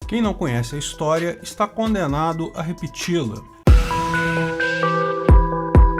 Quem não conhece a história está condenado a repeti-la.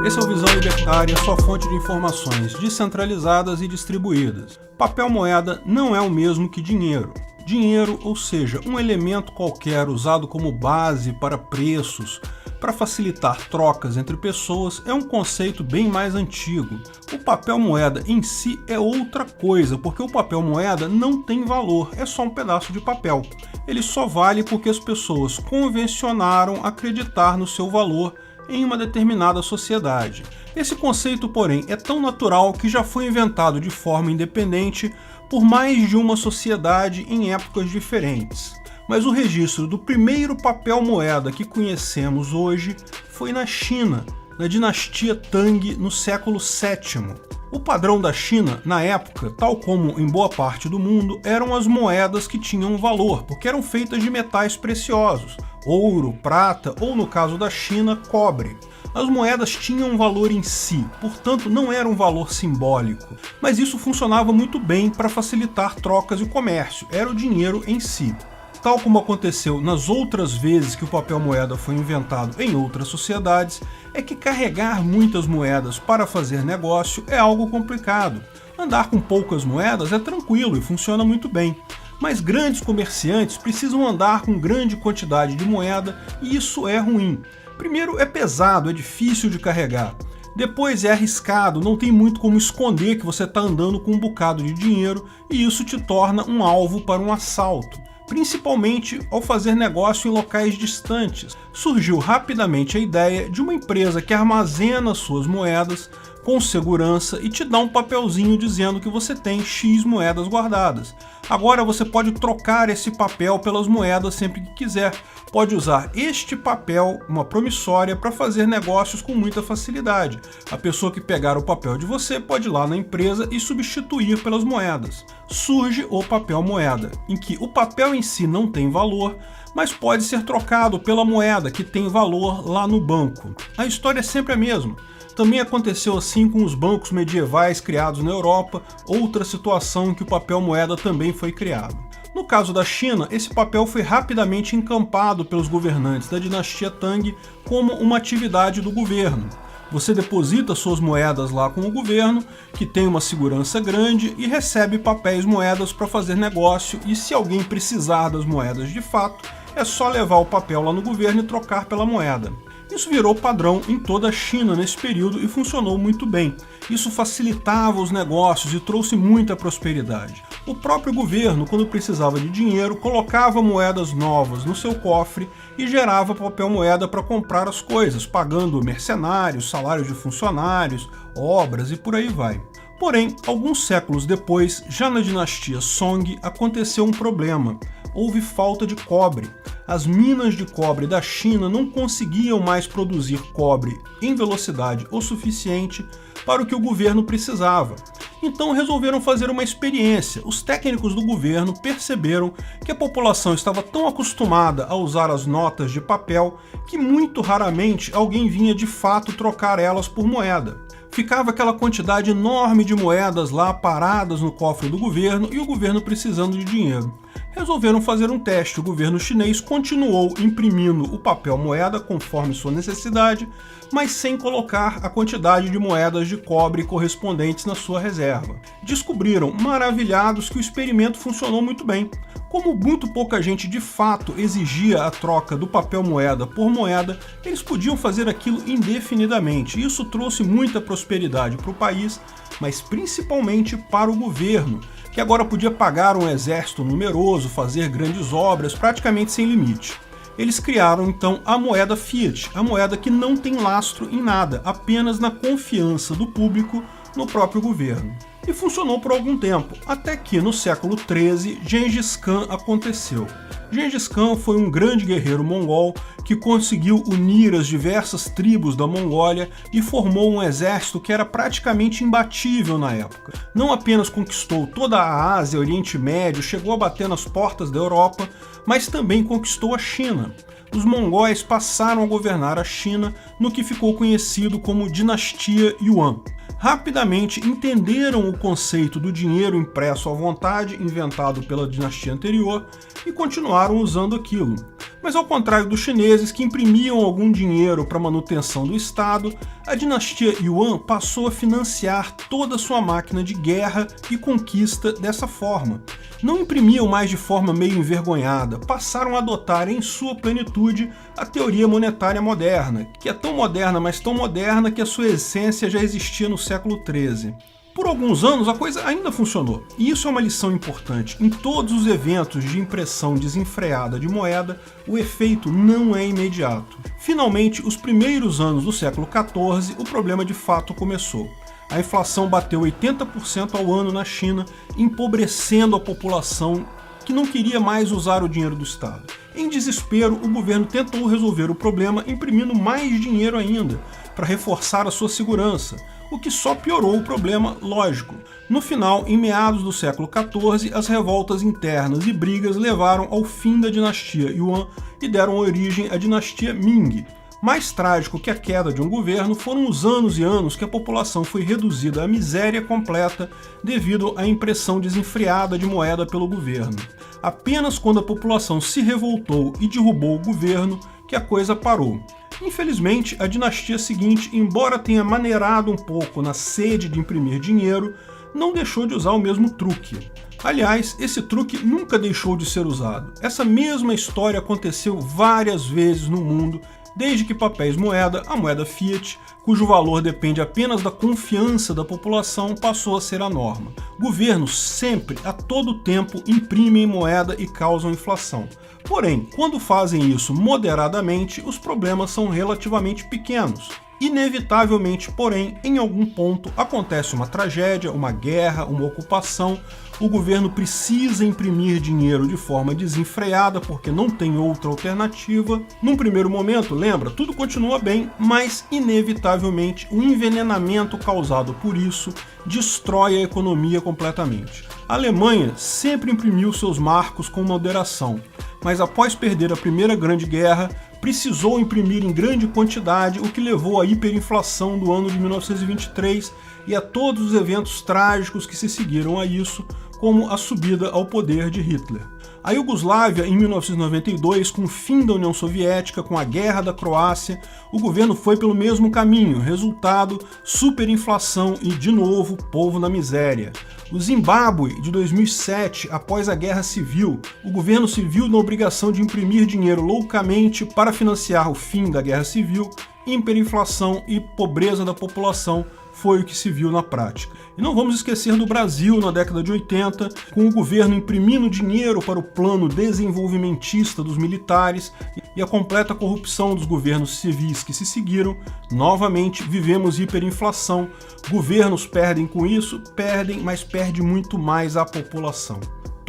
Esse é o Visão Libertária, sua fonte de informações descentralizadas e distribuídas. Papel moeda não é o mesmo que dinheiro. Dinheiro, ou seja, um elemento qualquer usado como base para preços, para facilitar trocas entre pessoas, é um conceito bem mais antigo. O papel moeda em si é outra coisa, porque o papel moeda não tem valor, é só um pedaço de papel. Ele só vale porque as pessoas convencionaram acreditar no seu valor em uma determinada sociedade. Esse conceito, porém, é tão natural que já foi inventado de forma independente por mais de uma sociedade em épocas diferentes. Mas o registro do primeiro papel moeda que conhecemos hoje foi na China, na dinastia Tang, no século VII. O padrão da China, na época, tal como em boa parte do mundo, eram as moedas que tinham valor, porque eram feitas de metais preciosos, ouro, prata ou, no caso da China, cobre. As moedas tinham um valor em si, portanto não era um valor simbólico, mas isso funcionava muito bem para facilitar trocas e comércio, era o dinheiro em si. Tal como aconteceu nas outras vezes que o papel moeda foi inventado em outras sociedades, é que carregar muitas moedas para fazer negócio é algo complicado. Andar com poucas moedas é tranquilo e funciona muito bem. Mas grandes comerciantes precisam andar com grande quantidade de moeda e isso é ruim. Primeiro, é pesado, é difícil de carregar. Depois é arriscado, não tem muito como esconder que você está andando com um bocado de dinheiro e isso te torna um alvo para um assalto. Principalmente ao fazer negócio em locais distantes. Surgiu rapidamente a ideia de uma empresa que armazena suas moedas com segurança e te dá um papelzinho dizendo que você tem X moedas guardadas. Agora você pode trocar esse papel pelas moedas sempre que quiser. Pode usar este papel, uma promissória, para fazer negócios com muita facilidade. A pessoa que pegar o papel de você pode ir lá na empresa e substituir pelas moedas. Surge o papel moeda, em que o papel em si não tem valor, mas pode ser trocado pela moeda que tem valor lá no banco. A história é sempre a mesma. Também aconteceu assim com os bancos medievais criados na Europa, outra situação em que o papel moeda também foi criado. No caso da China, esse papel foi rapidamente encampado pelos governantes da dinastia Tang como uma atividade do governo. Você deposita suas moedas lá com o governo, que tem uma segurança grande e recebe papéis moedas para fazer negócio, e se alguém precisar das moedas de fato, é só levar o papel lá no governo e trocar pela moeda. Isso virou padrão em toda a China nesse período e funcionou muito bem. Isso facilitava os negócios e trouxe muita prosperidade. O próprio governo, quando precisava de dinheiro, colocava moedas novas no seu cofre e gerava papel moeda para comprar as coisas, pagando mercenários, salários de funcionários, obras e por aí vai. Porém, alguns séculos depois, já na dinastia Song, aconteceu um problema. Houve falta de cobre. As minas de cobre da China não conseguiam mais produzir cobre em velocidade o suficiente para o que o governo precisava. Então resolveram fazer uma experiência. Os técnicos do governo perceberam que a população estava tão acostumada a usar as notas de papel que muito raramente alguém vinha de fato trocar elas por moeda. Ficava aquela quantidade enorme de moedas lá paradas no cofre do governo e o governo precisando de dinheiro. Resolveram fazer um teste. O governo chinês continuou imprimindo o papel moeda conforme sua necessidade, mas sem colocar a quantidade de moedas de cobre correspondentes na sua reserva. Descobriram, maravilhados, que o experimento funcionou muito bem. Como muito pouca gente de fato exigia a troca do papel moeda por moeda, eles podiam fazer aquilo indefinidamente. Isso trouxe muita prosperidade para o país, mas principalmente para o governo, que agora podia pagar um exército numeroso, fazer grandes obras praticamente sem limite. Eles criaram então a moeda Fiat, a moeda que não tem lastro em nada, apenas na confiança do público no próprio governo. E funcionou por algum tempo, até que no século XIII Gengis Khan aconteceu. Gengis Khan foi um grande guerreiro mongol que conseguiu unir as diversas tribos da Mongólia e formou um exército que era praticamente imbatível na época. Não apenas conquistou toda a Ásia, Oriente Médio, chegou a bater nas portas da Europa, mas também conquistou a China. Os mongóis passaram a governar a China no que ficou conhecido como Dinastia Yuan. rapidamente entenderam o conceito do dinheiro impresso à vontade, inventado pela dinastia anterior, e continuaram usando aquilo. Mas ao contrário dos chineses, que imprimiam algum dinheiro para manutenção do Estado, a dinastia Yuan passou a financiar toda a sua máquina de guerra e conquista dessa forma. Não imprimiam mais de forma meio envergonhada, passaram a adotar em sua plenitude a teoria monetária moderna, que é tão moderna, mas tão moderna que a sua essência já existia no século XIII. Por alguns anos a coisa ainda funcionou, e isso é uma lição importante. Em todos os eventos de impressão desenfreada de moeda, o efeito não é imediato. Finalmente, os primeiros anos do século XIV, o problema de fato começou. A inflação bateu 80% ao ano na China, empobrecendo a população que não queria mais usar o dinheiro do Estado. Em desespero, o governo tentou resolver o problema imprimindo mais dinheiro ainda, para reforçar a sua segurança, o que só piorou o problema, lógico. No final, em meados do século XIV, as revoltas internas e brigas levaram ao fim da dinastia Yuan e deram origem à dinastia Ming. Mais trágico que a queda de um governo foram os anos e anos que a população foi reduzida à miséria completa devido à impressão desenfreada de moeda pelo governo. Apenas quando a população se revoltou e derrubou o governo que a coisa parou. Infelizmente, a dinastia seguinte, embora tenha maneirado um pouco na sede de imprimir dinheiro, não deixou de usar o mesmo truque. Aliás, esse truque nunca deixou de ser usado. Essa mesma história aconteceu várias vezes no mundo, desde que papéis moeda, a moeda fiat, cujo valor depende apenas da confiança da população, passou a ser a norma. Governos sempre, a todo tempo, imprimem moeda e causam inflação. Porém, quando fazem isso moderadamente, os problemas são relativamente pequenos. Inevitavelmente, porém, em algum ponto acontece uma tragédia, uma guerra, uma ocupação, o governo precisa imprimir dinheiro de forma desenfreada porque não tem outra alternativa. Num primeiro momento, lembra, tudo continua bem, mas inevitavelmente o envenenamento causado por isso destrói a economia completamente. A Alemanha sempre imprimiu seus marcos com moderação, mas após perder a Primeira Grande Guerra, precisou imprimir em grande quantidade, o que levou à hiperinflação do ano de 1923 e a todos os eventos trágicos que se seguiram a isso, como a subida ao poder de Hitler. A Iugoslávia, em 1992, com o fim da União Soviética, com a Guerra da Croácia, o governo foi pelo mesmo caminho, resultado, superinflação e, de novo, povo na miséria. O Zimbábue, de 2007, após a Guerra Civil, o governo se viu na obrigação de imprimir dinheiro loucamente para financiar o fim da Guerra Civil, hiperinflação e pobreza da população foi o que se viu na prática. E não vamos esquecer do Brasil na década de 80, com o governo imprimindo dinheiro para o plano desenvolvimentista dos militares e a completa corrupção dos governos civis que se seguiram. Novamente vivemos hiperinflação, governos perdem com isso, perdem, mas perde muito mais a população.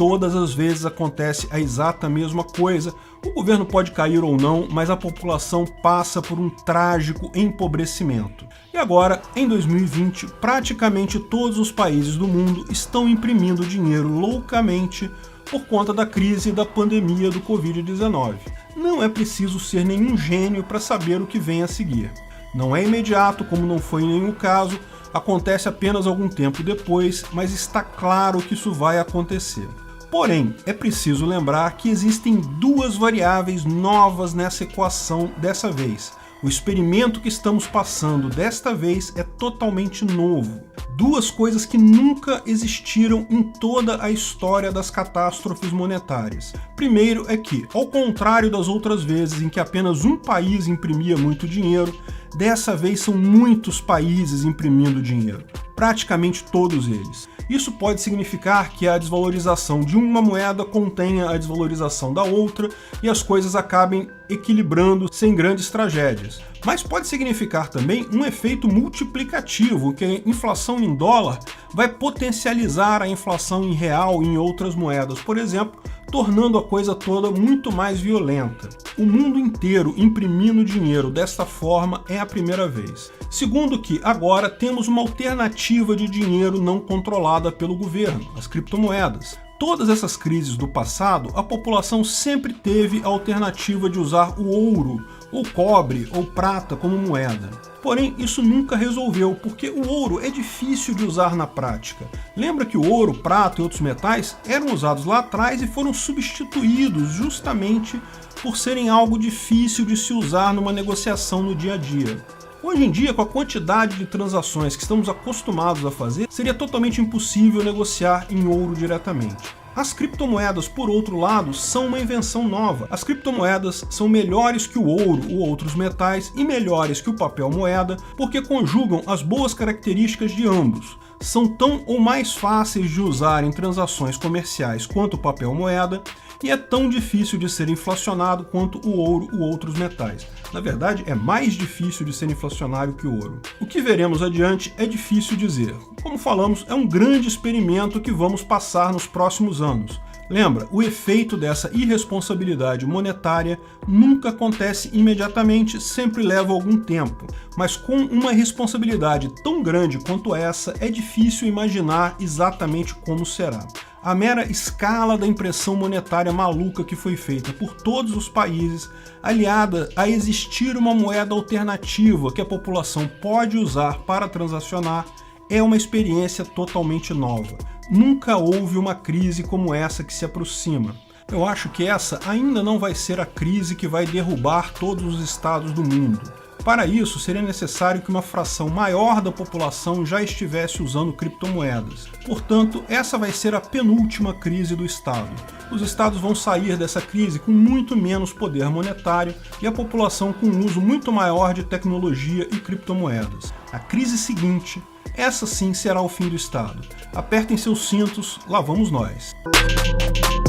Todas as vezes acontece a exata mesma coisa. O governo pode cair ou não, mas a população passa por um trágico empobrecimento. E agora, em 2020, praticamente todos os países do mundo estão imprimindo dinheiro loucamente por conta da crise da pandemia do Covid-19. Não é preciso ser nenhum gênio para saber o que vem a seguir. Não é imediato, como não foi em nenhum caso, acontece apenas algum tempo depois, mas está claro que isso vai acontecer. Porém, é preciso lembrar que existem duas variáveis novas nessa equação dessa vez. O experimento que estamos passando desta vez é totalmente novo. Duas coisas que nunca existiram em toda a história das catástrofes monetárias. Primeiro é que, ao contrário das outras vezes em que apenas um país imprimia muito dinheiro, dessa vez são muitos países imprimindo dinheiro, praticamente todos eles. Isso pode significar que a desvalorização de uma moeda contenha a desvalorização da outra e as coisas acabem equilibrando sem grandes tragédias. Mas pode significar também um efeito multiplicativo, que a inflação em dólar vai potencializar a inflação em real e em outras moedas, por exemplo, tornando a coisa toda muito mais violenta. O mundo inteiro imprimindo dinheiro desta forma é a primeira vez. Segundo que agora temos uma alternativa de dinheiro não controlada pelo governo, as criptomoedas. Todas essas crises do passado, a população sempre teve a alternativa de usar o ouro ou cobre ou prata como moeda. Porém, isso nunca resolveu, porque o ouro é difícil de usar na prática. Lembra que o ouro, prata e outros metais eram usados lá atrás e foram substituídos justamente por serem algo difícil de se usar numa negociação no dia a dia. Hoje em dia, com a quantidade de transações que estamos acostumados a fazer, seria totalmente impossível negociar em ouro diretamente. As criptomoedas, por outro lado, são uma invenção nova. As criptomoedas são melhores que o ouro ou outros metais e melhores que o papel moeda porque conjugam as boas características de ambos. São tão ou mais fáceis de usar em transações comerciais quanto o papel moeda e é tão difícil de ser inflacionado quanto o ouro ou outros metais. Na verdade, é mais difícil de ser inflacionário que o ouro. O que veremos adiante é difícil dizer. Como falamos, é um grande experimento que vamos passar nos próximos anos. Lembra, o efeito dessa irresponsabilidade monetária nunca acontece imediatamente, sempre leva algum tempo. Mas com uma responsabilidade tão grande quanto essa, é difícil imaginar exatamente como será. A mera escala da impressão monetária maluca que foi feita por todos os países, aliada a existir uma moeda alternativa que a população pode usar para transacionar, é uma experiência totalmente nova. Nunca houve uma crise como essa que se aproxima. Eu acho que essa ainda não vai ser a crise que vai derrubar todos os estados do mundo. Para isso, seria necessário que uma fração maior da população já estivesse usando criptomoedas. Portanto, essa vai ser a penúltima crise do Estado. Os estados vão sair dessa crise com muito menos poder monetário e a população com um uso muito maior de tecnologia e criptomoedas. A crise seguinte, essa sim será o fim do Estado. Apertem seus cintos, lá vamos nós.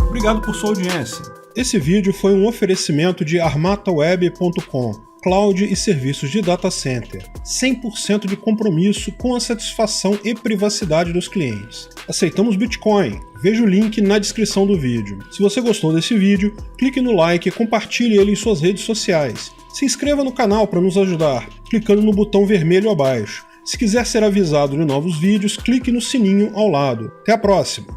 Obrigado por sua audiência. Esse vídeo foi um oferecimento de armataweb.com. Cloud e serviços de data center, 100% de compromisso com a satisfação e privacidade dos clientes. Aceitamos Bitcoin, veja o link na descrição do vídeo. Se você gostou desse vídeo, clique no like e compartilhe ele em suas redes sociais. Se inscreva no canal para nos ajudar, clicando no botão vermelho abaixo. Se quiser ser avisado de novos vídeos, clique no sininho ao lado. Até a próxima!